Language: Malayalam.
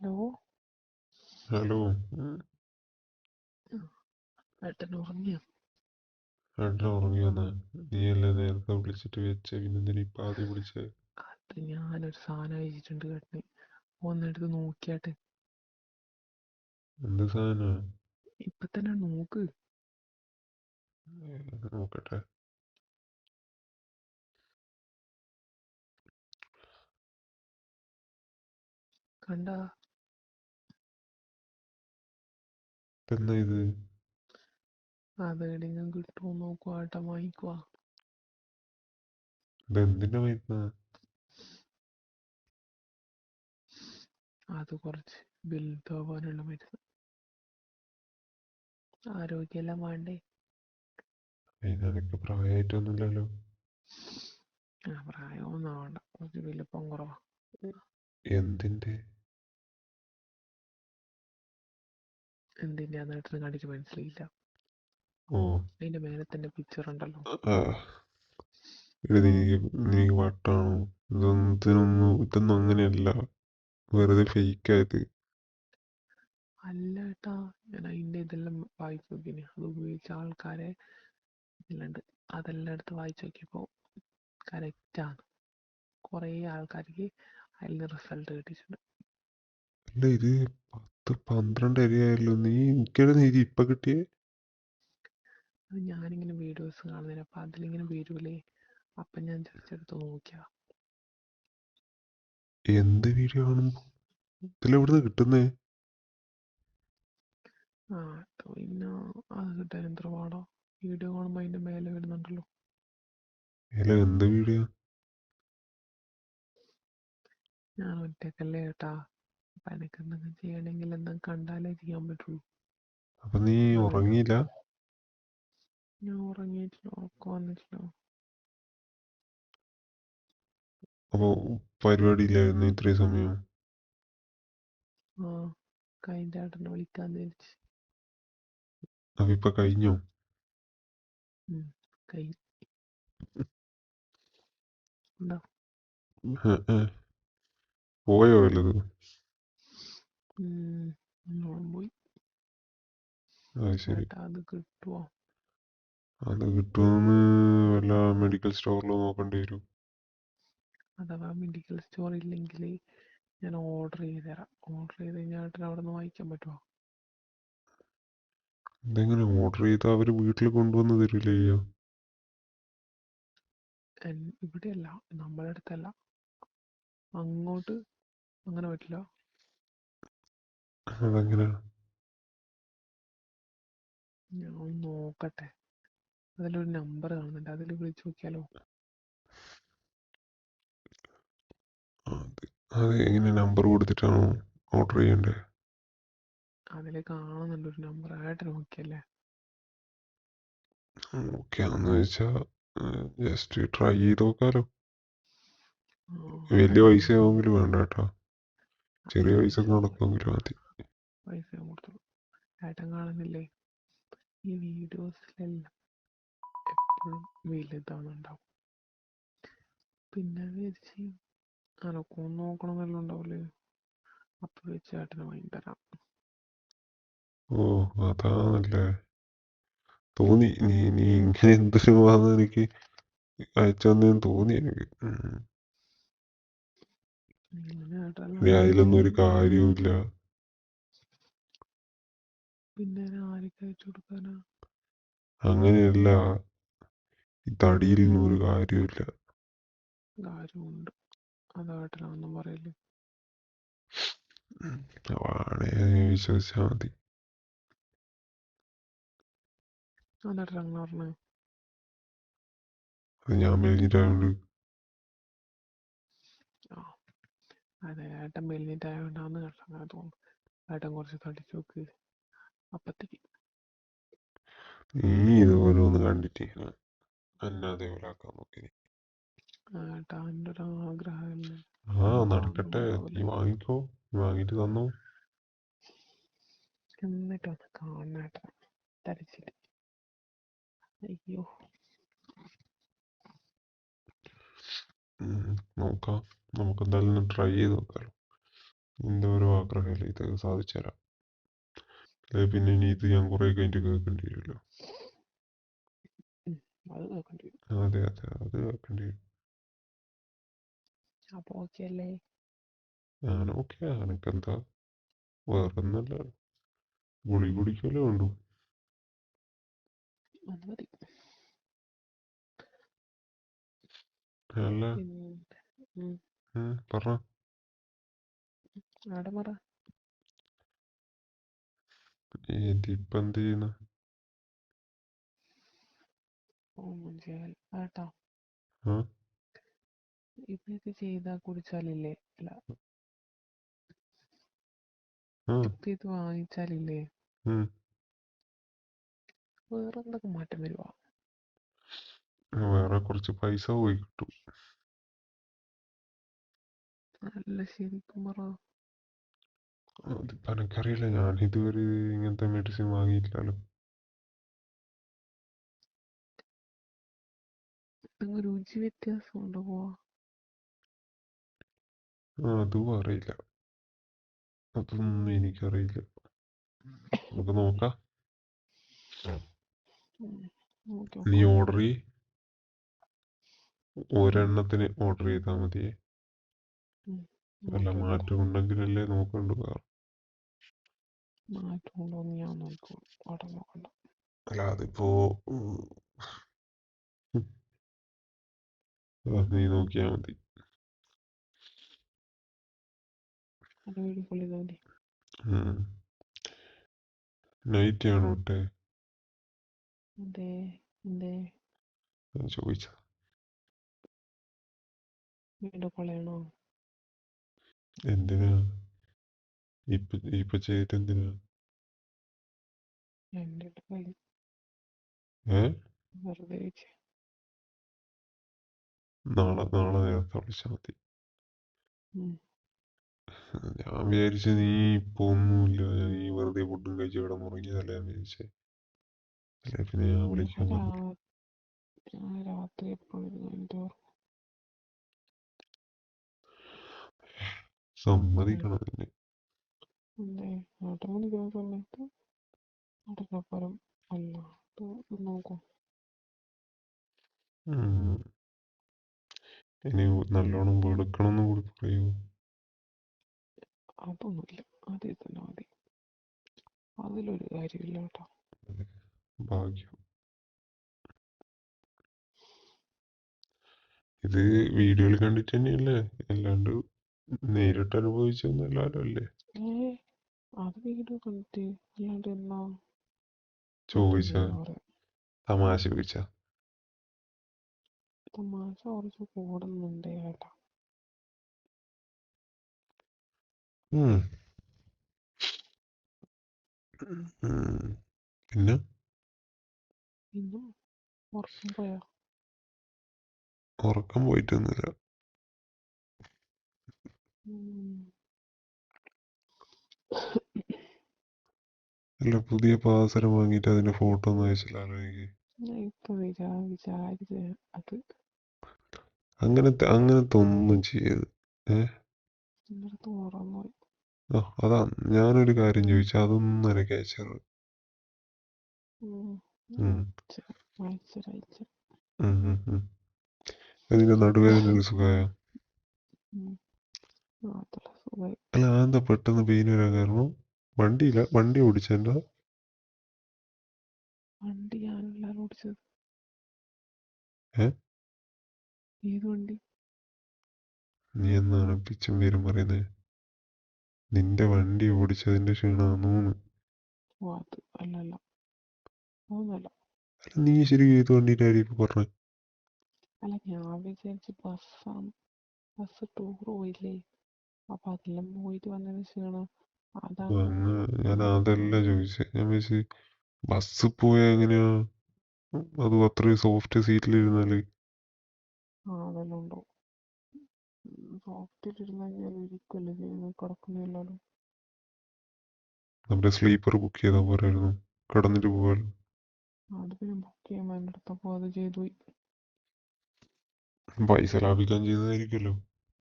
ഹലോ. ഹലോ. ഏട്ടൻ ഉറങ്ങിയോ? ഏട്ടൻ ഉറങ്ങിയോന്നാ? നീയല്ലേ നേരത്തെ വിളിച്ചിട്ട് വെച്ചേ, പിന്നെന്തിനാ ഇപ്പം ആദ്യം വിളിച്ചേ? അത് ഞാനൊരു സാധനം അയച്ചിട്ടുണ്ട് ഏട്ടന്. ഒന്നെടുത്ത് നോക്കിയാട്ടെ. എന്ത് സാധനാ? ഇപ്പൊ തന്നെ നോക്ക്. നോക്കട്ടെ. കണ്ടാ? എന്നാ ഇത്? അതെവിടെയെങ്കിലും കിട്ടുമോ നോക്കുവാ. ഏട്ടൻ വാങ്ങിക്കുവാ. ഇതെന്തിന്റെ മരുന്നാ? അത് കുറച്ച് വലുതാവാനുള്ള മരുന്ന്. ആരോഗ്യമെല്ലാം വേണ്ടേ? അതിനൊക്കെ പ്രായമായിട്ടൊന്നുമില്ലല്ലോ. പ്രായമൊന്നും ആവണ്ട, കുറച്ച് വലിപ്പം കുറവാ. എന്തിന്റെ? എന്തിൻ്റെ ഏട്ടന് കണ്ടിട്ട് മനസ്സിലായില്ല? ഓ. അതിന്റെ മേലെ തന്നെ പിക്ചർ ഉണ്ടല്ലോ. ആ. ഇത് നീ വട്ടാണോ? ഇതൊന്നും അങ്ങനെയല്ല. വെറുതെ ഫേക്കായത്. അല്ല ഏട്ടാ, ഞാൻ അതിന്റെ ഇതെല്ലാം വായിച്ചു നോക്കിന്. അത് ഉപയോഗിച്ച ആൾക്കാരെ ഇല്ലാണ്ട് അതെല്ലാം എടുത്ത് വായിച്ചു നോക്കിയപ്പോൾ കറക്റ്റാണ്. കുറേ ആൾക്കാർക്ക് അതിൽ നിന്ന് റിസൾട്ട് കിട്ടിയിട്ടുണ്ട്. അല്ല, ഇത് 10-12 അരിയായല്ലോ. എനിക്കാണ് ഇത് ഇപ്പൊ കിട്ടിയേ. അത് ഞാനിങ്ങനെ വീഡിയോസ് കാണുന്നതിന്, അപ്പം അതിലിങ്ങനെ വരൂലേ, അപ്പം ഞാൻ ജസ്റ്റ് എടുത്ത് നോക്കിയാ. എന്ത് വീഡിയോ കാണുമ്പോ ഇതിലെവിടുന്ന് കിട്ടുന്നേ? പിന്നെ അത് കിട്ടാൻ എത്ര പാടാ. വീഡിയോ കാണുമ്പോൾ അതിന്റെ മേലെ വരുന്നുണ്ടല്ലോ. അല്ല, എന്ത് വീഡിയോ? ഞാൻ ഒറ്റക്കല്ലേ ഏട്ടാ. അപ്പം എനിക്ക് എന്തെങ്കിലും ചെയ്യണമെങ്കിൽ എന്തെങ്കിലും കണ്ടാലേ ചെയ്യാൻ പറ്റുള്ളൂ. അപ്പൊ നീ അത് ഉറങ്ങിയില്ല? ഞാൻ ഉറങ്ങിയിട്ടില്ല, ഉറക്കം വന്നിട്ടില്ല. അപ്പൊ പരിപാടിയില്ലായിരുന്നു ഇത്രയും സമയം? കഴിഞ്ഞ ഏട്ടനെ വിളിക്കാന്ന് വിചാരിച്ച്. അപ്പൊ ഇപ്പൊ കഴിഞ്ഞോ? കഴിഞ്ഞു. എന്താ? പോയോ വല്ലത്? പോയി. അത് ശരി. ഏട്ടാ അത് കിട്ടുമോ? അത് കിട്ടുമെന്ന് വല്ല മെഡിക്കൽ സ്റ്റോറിൽ നോക്കേണ്ടി വരും. അഥവാ മെഡിക്കൽ സ്റ്റോർ ഇല്ലെങ്കിൽ ഞാൻ ഓർഡർ ചെയ്ത് തരാം. ഓർഡർ ചെയ്ത് കഴിഞ്ഞാൽ ഏട്ടന് അവിടെ നിന്ന് വാങ്ങിക്കാൻ പറ്റുമോ? എന്തെങ്ങനെ ഓർഡർ ചെയ്താൽ അവർ വീട്ടിൽ കൊണ്ടുവന്ന് തരില്ലേ ചെയ്യാ? ഇവിടെയല്ല, നമ്മളെ അടുത്തല്ല, അങ്ങോട്ട് അങ്ങനെ പറ്റില്ല. അതെങ്ങനെ? ഞാൻ ഒന്ന് നോക്കട്ടെ. അതിലൊരു നമ്പർ കാണുന്നുണ്ട്, അതിൽ വിളിച്ച് നോക്കിയാലോ? അത് എങ്ങനെ നമ്പർ കൊടുത്തിട്ടാണോ ഓർഡർ ചെയ്യണ്ടേ? അതിൽ കാണുന്നുണ്ട് ഒരു നമ്പർ. ഏട്ടൻ നോക്കിയല്ലേ? ഓക്കെ, എന്ന് വെച്ചാൽ ജസ്റ്റ് ട്രൈ ചെയ്ത് നോക്കാലോ. വലിയ ഏട്ടൻ പൈസ നോക്കി. ആവുമെങ്കിലും വേണ്ട കേട്ടോ. ചെറിയ പൈസ പൈസ നടക്കുമെങ്കിലും മതി. പൈസ കൊടുത്തോളൂ. ഏട്ടൻ കാണുന്നില്ലേ, ഈ വീഡിയോസിലെല്ലാം എപ്പോഴും വലുതാണുണ്ടാവും. പിന്നെ വിചാരിച്ച് അനക്കൊന്ന് നോക്കണമെന്നെല്ലാം ഉണ്ടാവില്ലേ, അപ്പോൾ വെച്ച് ഏട്ടന് വാങ്ങി തരാം. ഓ, അതാണല്ലേ. തോന്നി നീ ഇങ്ങനെ എന്തൊരു എനിക്ക് അയച്ചു തന്നെന്ന് തോന്നി എനിക്ക്. ഇങ്ങനെ ഏട്ടനെല്ലാം ഇനി അതിലൊന്നും ഒരു വാങ്ങിക്കുമ്പോൾ കാര്യവുമില്ല. പിന്നെ ഞാൻ ആർക്ക് അയച്ചു കൊടുക്കാനാ? അങ്ങനെയല്ല, ഈ തടിയിലൊന്നും ഒരു കാര്യവുമില്ല. കാര്യമുണ്ട്. അത് ഏട്ടനൊന്നും പറയില്ലേ. വാണേ വിശ്വസിച്ചാൽ മതി. അതെട്ടാ അങ്ങനെ പറഞ്ഞേ. അത് ഞാൻ മെലിഞ്ഞിട്ടായോണ്ട്. അതെ, ഏട്ടൻ മെലിഞ്ഞിട്ടായോണ്ടാന്ന് അങ്ങനെ തോന്നുന്നു. ഏട്ടൻ കുറച്ച് തടിച്ചു നോക്ക്, അപ്പത്തേക്ക്. നീ ഇതുപോലെ ഒന്ന് കണ്ടിട്ട് എന്നെ അതേപോലെ ആക്കാൻ നോക്കി. ഏട്ടാ എൻ്റെ ഒരു ആഗ്രഹമല്ലേ. നടക്കട്ടെ. നീ വാങ്ങിക്കോ. നീ വാങ്ങിട്ട് തന്നോ. എന്നിട്ടൊന്ന് കാണേട്ട തരിച്ചിട്ട്. അയ്യോ. നോക്കാം. നമുക്ക് എന്തായാലും ട്രൈ ചെയ്ത് നോക്കാലോ. നിന്റെ ഓരോ ആഗ്രഹമല്ലേ, ഇത് സാധിച്ചു തരാം. അല്ലെ പിന്നെ ഇനി ഇത് ഞാൻ കുറെ കഴിഞ്ഞിട്ട് കേൾക്കേണ്ടി വരുമല്ലോ. അത് കേൾക്കേണ്ടി വരും. അതെ അതെ, അത് കേൾക്കേണ്ടി വരും. അപ്പൊ ഓക്കെ അല്ലേ? ഞാനോക്കെ, എനക്കെന്താ, വേറൊന്നല്ല, ഗുളി കുടിക്കല്ലേ വേണ്ടു. അത് മതി. അല്ല, പിന്നെ പറഞ്ഞ ആടെ പറ. ഇതിപ്പോ എന്ത് ചെയ്യുന്ന? ആട്ടാ, ആ ഇപ്പൊ ഇത് ചെയ്താ കുടിച്ചാലില്ലേ, അല്ല ആ ഇപ്പൊ ഇത് വാങ്ങിച്ചാലില്ലേ ഉം. വേറെന്തൊക്കെ മാറ്റം വരുവാ? വേറെ കുറച്ച് പൈസ പോയി കിട്ടും. നല്ല ശരിക്കും പറ. അതിപ്പോ എനക്കറിയില്ല, ഞാൻ ഇതുവരെ ഇങ്ങനത്തെ മെഡിസിൻ വാങ്ങിയിട്ടില്ലല്ലോ. നിങ്ങൾ രുചി വ്യത്യാസം ഉണ്ടാവുക? അതും അറിയില്ല, അതൊന്നും എനിക്കറിയില്ല. നമുക്ക് നോക്കാം. നീ നോക്കാം. ഓർഡർ ചെയ്യ്, ഒരെണ്ണത്തിന് ഓർഡർ ചെയ്താൽ മതിയേ. വല്ല മാറ്റം ഉണ്ടെങ്കിലല്ലേ നോക്കണ്ടു. മാറ്റം ഉണ്ടോന്ന് ഞാൻ നോക്കിക്കോളും, അവിടെ നോക്കണ്ട. അല്ല അതിപ്പോ നീ നോക്കിയാ മതി. അത് വീഡിയോ കോൾ ചെയ്താൽ മതി. നൈറ്റ് ആണോ ഇട്ടെ? എന്തേ എന്തേ ഞാൻ ചോദിച്ച വീഡിയോ കോൾ ചെയ്യണോ? എന്തിനാ ഇപ്പൊ ചെയ്തിട്ട് എന്തിനാ? എൻ്റെ കയ്യിൽ ഏ വെറുതെ വെച്ച്. നാളെ നേരത്തെ വിളിച്ചാൽ മതി. ഉം. ഞാൻ വിചാരിച്ച നീ ഇപ്പൊ ഒന്നുമില്ല, നീ വെറുതെ ഫുഡും കഴിച്ച് ഇവിടെ മുറങ്ങിയതല്ല ഞാൻ വിചാരിച്ചേ. അല്ലെ പിന്നെ ഞാൻ വിളിക്കാൻ പറഞ്ഞു. ഞാൻ രാത്രി എപ്പോഴും എൻ്റെ സമ്മതിക്കണം പിന്നെ. എന്തേ 8 മണിക്കുന്ന സമയത്ത് അടക്കപ്പുറം അല്ലാണ്ട് നോക്കും. ഇനി നല്ലോണം വെളുക്കണമെന്ന് കൂടി പറയൂ. അതൊന്നുമില്ല, അതിൽ തന്നെ മതി. അതിലൊരു കാര്യമില്ല കേട്ടോ. ഭാഗ്യം. ഇത് വീഡിയോയിൽ കണ്ടിട്ട് തന്നെയല്ലേ, അല്ലാണ്ട് നേരിട്ട് അനുഭവിച്ചൊന്നുമല്ലല്ലോ അല്ലേ? അത് വീഡിയോ കണ്ടിട്ട് അല്ലാണ്ട് എന്നാ ചോദിച്ച തമാശ ചോദിച്ച തമാശ കുറച്ച് കൂടുന്നുണ്ട് കേട്ടാ. പിന്നെ പിന്നെ ഉറക്കം പോയാ? ഉറക്കം പോയിട്ടൊന്നുമില്ല. അല്ല, പുതിയ പാസരം വാങ്ങിയിട്ട് അതിന്റെ ഫോട്ടോ ഒന്നും അയച്ചില്ലല്ലോ എനിക്ക്. ഇപ്പൊ വിചാരിച്ച അത് അങ്ങനത്തെ ഒന്നും ചെയ്യരുത്. എൻ്റെ അടുത്ത് മറന്നുപോയി. അതാ ഞാനൊരു കാര്യം ചോദിച്ചു, അതൊന്നും എനിക്ക് അയച്ചത്. അതിന്റെ നടുവേദന സുഖമായ? അല്ല, അതെന്താ പെട്ടെന്ന് പെയിൻ വരാൻ കാരണം? വണ്ടി ഓടിച്ചെന്താ? വണ്ടി ഞാനല്ലാതെ ഓടിച്ചത്. ഏത് വണ്ടി? നീ എന്നാണ് പിച്ചും പേരും പറയുന്നത്? നിന്റെ വണ്ടി ഓടിച്ചതിന്റെ ക്ഷീണമാണെന്ന്. അത് അല്ലല്ല, അതൊന്നല്ല. അല്ല, നീ ശരി ഏത് വണ്ടിയുടെ കാര്യം ഇപ്പൊ പറഞ്ഞേ? അല്ല, ഞാൻ വിചാരിച്ച് ബസ്സാണ്. ബസ് ടൂർ പോയില്ലേ, അപ്പൊ അതെല്ലാം പോയിട്ട് വന്നതിന് ക്ഷീണം അതാണ്. ഞാൻ അതല്ല ചോദിച്ചത്. ഞാൻ വിചാരിച്ചു ബസ് പോയാ എങ്ങനെയാ, അതും അത്രയും സോഫ്റ്റ് സീറ്റിലിരുന്നാല്? അതെല്ലാം ഉണ്ടോ? സോഫ്റ്റിലിരുന്നാൽ ഇരിക്കുമല്ലേ ചെയ്യുന്നത്, കിടക്കുന്നില്ലല്ലോ. നമ്മുടെ സ്ലീപ്പർ ബുക്ക് ചെയ്താൽ പോരായിരുന്നു, കിടന്നിട്ട് പോകാലോ. അത് പിന്നെ ബുക്ക് ചെയ്യുമ്പോൾ എൻ്റെ അടുത്തപ്പോൾ അത് ചെയ്തു പോയി. പൈസ ലാഭിക്കാൻ ചെയ്തതായിരിക്കുമല്ലോ.